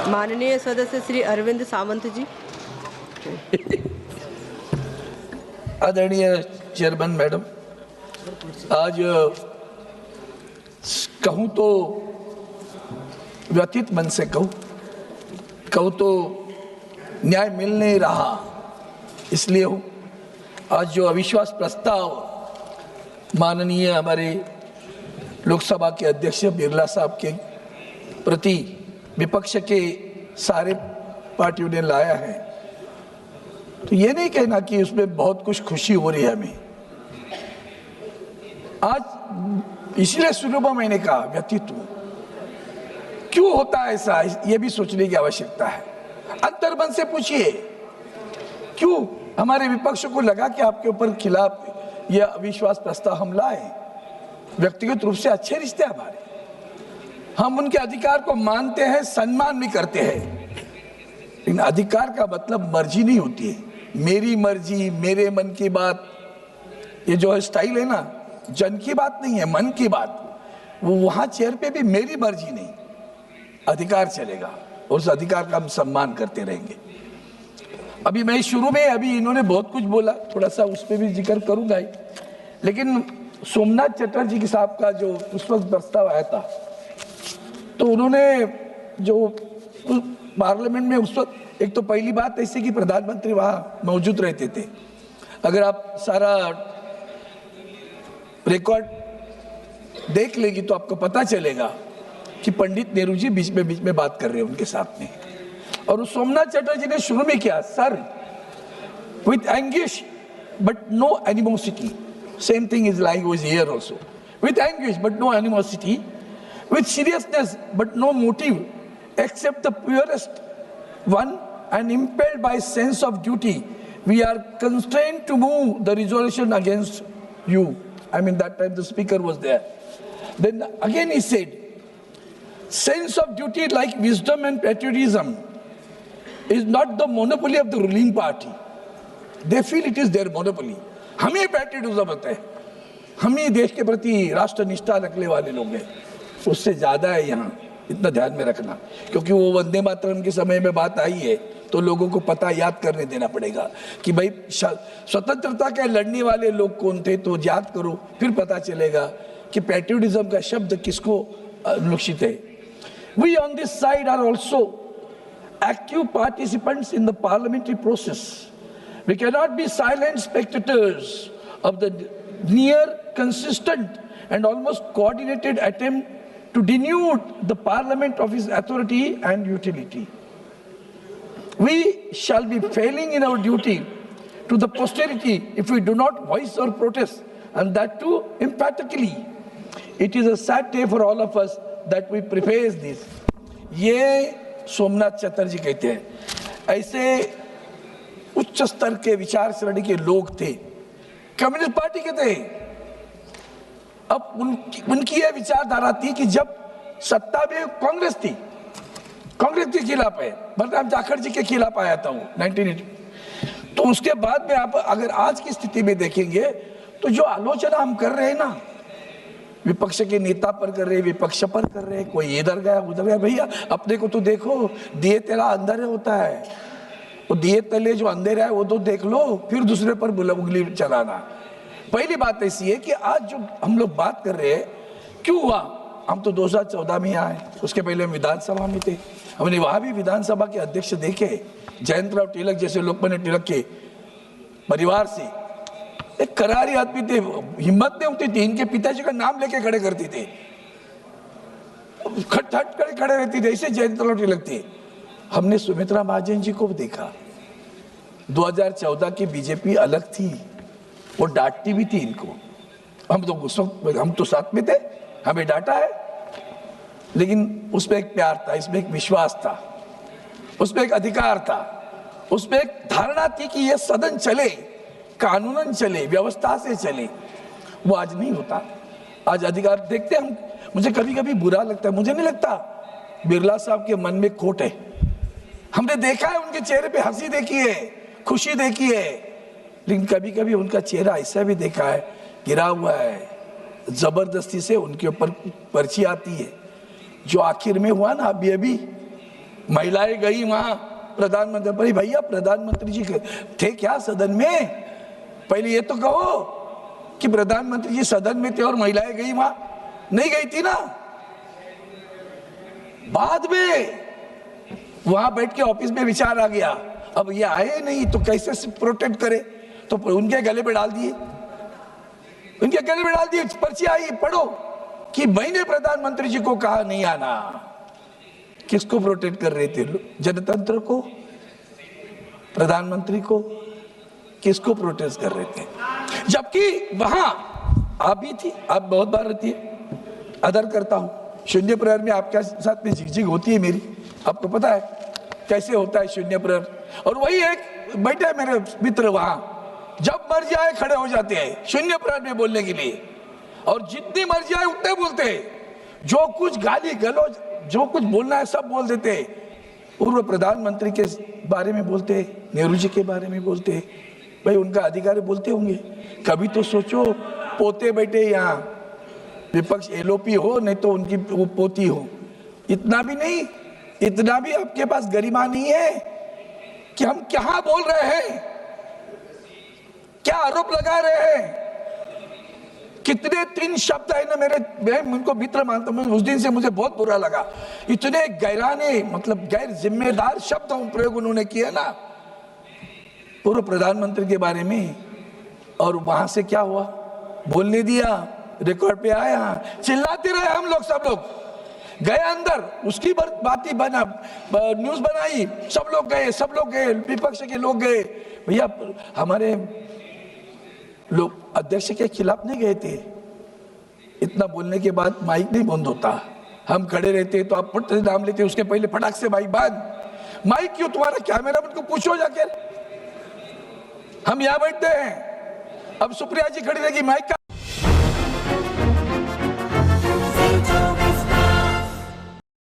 माननीय सदस्य श्री अरविंद सावंत जी। आदरणीय चेयरमैन मैडम, आज कहूँ तो व्यथित मन से कहूँ तो न्याय मिल नहीं रहा, इसलिए हूँ। आज जो अविश्वास प्रस्ताव माननीय हमारे लोकसभा के अध्यक्ष बिरला साहब के प्रति विपक्ष के सारे पार्टियों ने लाया है, तो ये नहीं कहना कि उसमें बहुत कुछ खुशी हो रही है हमें। आज इसलिए शुरू में मैंने कहा व्यतीत हूं, क्यों होता है ऐसा, ये भी सोचने की आवश्यकता है। अंतर्मन से पूछिए, क्यों हमारे विपक्ष को लगा कि आपके ऊपर खिलाफ यह अविश्वास प्रस्ताव हम लाए। व्यक्तिगत रूप से अच्छे रिश्ते हमारे, हम उनके अधिकार को मानते हैं, सम्मान भी करते हैं, लेकिन अधिकार का मतलब मर्जी नहीं होती है। मेरी मर्जी, मेरे मन की बात, ये जो है स्टाइल है ना, जन की बात नहीं है, मन की बात, वो वहां चेयर पे भी मेरी मर्जी नहीं, अधिकार चलेगा और उस अधिकार का हम सम्मान करते रहेंगे। अभी मैं शुरू में, अभी इन्होंने बहुत कुछ बोला, थोड़ा सा उस पर भी जिक्र करूंगा ही, लेकिन सोमनाथ चटर्जी के साहब का जो उस वक्त प्रस्ताव आया था, तो उन्होंने जो पार्लियामेंट में उस वक्त, एक तो पहली बात ऐसी कि प्रधानमंत्री वहां मौजूद रहते थे। अगर आप सारा रिकॉर्ड देख लेगी तो आपको पता चलेगा कि पंडित नेहरू जी बीच में बात कर रहे हैं उनके साथ में। और उस सोमनाथ चटर्जी ने शुरू में किया, sir with anguish but no animosity, same thing is like was here also, with anguish but no animosity, with seriousness but no motive except the purest one, and impelled by sense of duty, we are constrained to move the resolution against you. I mean, that time the speaker was there. Then again he said, sense of duty like wisdom and patriotism is not the monopoly of the ruling party. They feel it is their monopoly. हमें patriotism होता है, हम ही देश के प्रति राष्ट्र निष्ठा रखने वाले लोग हैं, उससे ज्यादा है यहाँ, इतना ध्यान में रखना। क्योंकि वो वंदे मातरम के समय में बात आई है तो लोगों को पता याद करने देना पड़ेगा कि भाई स्वतंत्रता के लड़ने वाले लोग कौन थे, तो याद करो, फिर पता चलेगा कि पैट्रियोटिज्म का शब्द किसको अनुलक्षित है। We on this side are also active participants in the parliamentary process. We can not be silent spectators of the near consistent and almost coordinated attempt to denude the parliament of its authority and utility. We shall be failing in our duty to the posterity if we do not voice our protest, and that too emphatically. It is a sad day for all of us that we preface this. ये सोमनाथ चटर्जी कहते हैं। ऐसे उच्च स्तर के विचार श्रेणी के लोग थे, कम्युनिस्ट पार्टी के थे। अब उनकी यह विचारधारा थी कि जब सत्ता में कांग्रेस थी, कांग्रेस के खिलाफ है, बलराम जाखड़ जी के खिलाफ आया था वो 1980। तो उसके बाद में आप अगर आज की स्थिति में देखेंगे तो जो आलोचना हम कर रहे हैं ना, विपक्ष के नेता पर कर रहे, विपक्ष पर कर रहे, कोई इधर गया उधर गया, भैया अपने को तो देखो, दिए तेरा अंधेरे होता है, वो दिए तले जो अंधेरा है वो तो देख लो, फिर दूसरे पर उंगली चलाना। पहली बात ऐसी है कि आज जो हम लोग बात कर रहे हैं, क्यों हुआ, हम तो 2014 में आए, उसके पहले हम विधानसभा में थे, हमने वहां भी विधानसभा के अध्यक्ष देखे, जयंतराव तिलक जैसे लोकमान्य तिलक के परिवार से, एक करारी आदमी थे, हिम्मत नहीं होती थी, इनके पिताजी का नाम लेके खड़े करते थे, खट खट खड़े रहते थे, ऐसे जयंतराव तिलक थे। हमने सुमित्रा महाजन जी को देखा, 2014 की बीजेपी अलग थी, वो डांटती भी थी इनको, हम तो साथ में थे, हमें डांटा है, लेकिन उसमें एक प्यार था, इसमें एक विश्वास था, उसमें एक अधिकार था, उसमें एक धारणा थी कि ये सदन चले, कानूनन चले, व्यवस्था से चले। वो आज नहीं होता। आज अधिकार देखते हम, मुझे कभी कभी बुरा लगता है, मुझे नहीं लगता बिरला साहब के मन में खोट है। हमने देखा है, उनके चेहरे पे हंसी देखी है, खुशी देखी है, लेकिन कभी कभी उनका चेहरा ऐसा भी देखा है, गिरा हुआ है, जबरदस्ती से उनके ऊपर पर्ची आती है। जो आखिर में हुआ ना, अभी महिलाएं गई वहां प्रधानमंत्री, भाई भैया प्रधानमंत्री जी थे क्या सदन में? पहले ये तो कहो कि प्रधानमंत्री जी सदन में थे और महिलाएं गई वहां? नहीं गई थी ना। बाद में वहां बैठ के ऑफिस में विचार आ गया, अब ये आए नहीं तो कैसे प्रोटेक्ट करे, तो उनके गले पे डाल दिए, उनके गले में डाल दिए। पर्ची आई, पढ़ो कि मैंने प्रधानमंत्री जी को कहा नहीं आना। किसको प्रोटेक्ट कर रहे थे? जनतंत्र को, प्रधानमंत्री को, किसको प्रोटेस्ट कर रहे थे? जबकि वहां आप भी थी, आप बहुत बार रहती है, अदर करता हूं शून्य प्रहर में आपके साथ में झिकझिक होती है मेरी, आपको पता है कैसे होता है शून्य प्रहर। और वही एक बैठे मेरे मित्र वहां, जब मर्जी आए खड़े हो जाते हैं शून्य प्रहर में बोलने के लिए, और जितनी मर्जी आए उतने बोलते हैं, जो कुछ गाली गलौज जो कुछ बोलना है सब बोल देते हैं। पूर्व प्रधानमंत्री के बारे में बोलते हैं, नेहरू जी के बारे में बोलते हैं, भाई उनका अधिकारी बोलते होंगे। कभी तो सोचो पोते बैठे यहाँ, विपक्ष एलओपी हो नहीं तो उनकी वो पोती हो, इतना भी नहीं, इतना भी आपके पास गरिमा नहीं है कि हम क्या बोल रहे हैं, क्या आरोप लगा रहे हैं। कितने 3 शब्द है ना मेरे, मैं उनको मित्र मानता हूं, उस दिन से मुझे बहुत बुरा लगा। इतने गैराने मतलब गैर जिम्मेदार शब्द प्रयोग उन्होंने किया ना पूर्व प्रधानमंत्री के बारे में। और वहां से क्या हुआ, बोलने दिया, रिकॉर्ड पे आया, चिल्लाते रहे हम लोग, सब लोग गए अंदर, उसकी बात ही बना, न्यूज बनाई, सब लोग गए, विपक्ष के लोग गए। भैया हमारे लोग अध्यक्ष के खिलाफ नहीं गए थे, इतना बोलने के बाद माइक नहीं बंद होता, हम खड़े रहते तो आप फट से नाम लेते, उसके पहले फटाक से माइक बंद। माइक क्यों? तुम्हारा कैमरा मैन को पूछो जाके, हम यहां बैठते हैं, अब सुप्रिया जी खड़ी रहेगी, माइक का